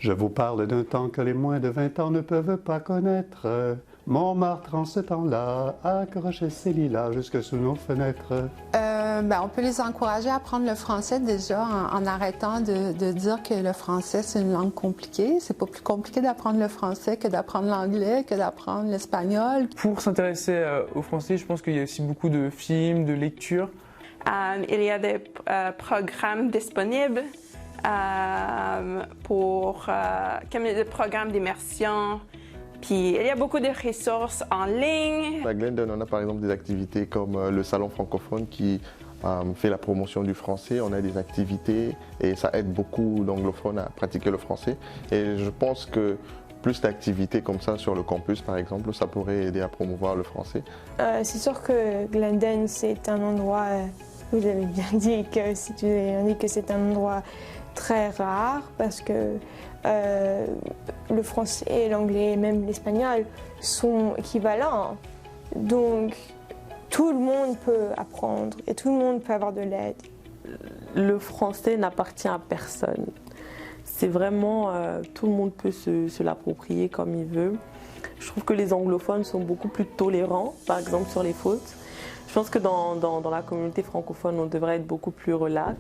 Je vous parle d'un temps que les moins de 20 ans ne peuvent pas connaître. Montmartre en ce temps-là accrochait ses lilas jusque sous nos fenêtres. On peut les encourager à apprendre le français déjà en arrêtant de dire que le français c'est une langue compliquée. C'est pas plus compliqué d'apprendre le français que d'apprendre l'anglais, que d'apprendre l'espagnol. Pour s'intéresser au français, je pense qu'il y a aussi beaucoup de films, de lectures. Il y a des programmes disponibles comme des programmes d'immersion. Puis il y a beaucoup de ressources en ligne. À Glendon, on a par exemple des activités comme le salon francophone qui fait la promotion du français. On a des activités et ça aide beaucoup d'anglophones à pratiquer le français. Et je pense que plus d'activités comme ça sur le campus, par exemple, ça pourrait aider à promouvoir le français. C'est sûr que Glendon, c'est un endroit, vous avez bien dit que si tu as dit que c'est un endroit très rare parce que le français, l'anglais et même l'espagnol sont équivalents. Donc tout le monde peut apprendre et tout le monde peut avoir de l'aide. Le français n'appartient à personne. C'est vraiment, tout le monde peut se l'approprier comme il veut. Je trouve que les anglophones sont beaucoup plus tolérants, par exemple sur les fautes. Je pense que dans la communauté francophone, on devrait être beaucoup plus relax.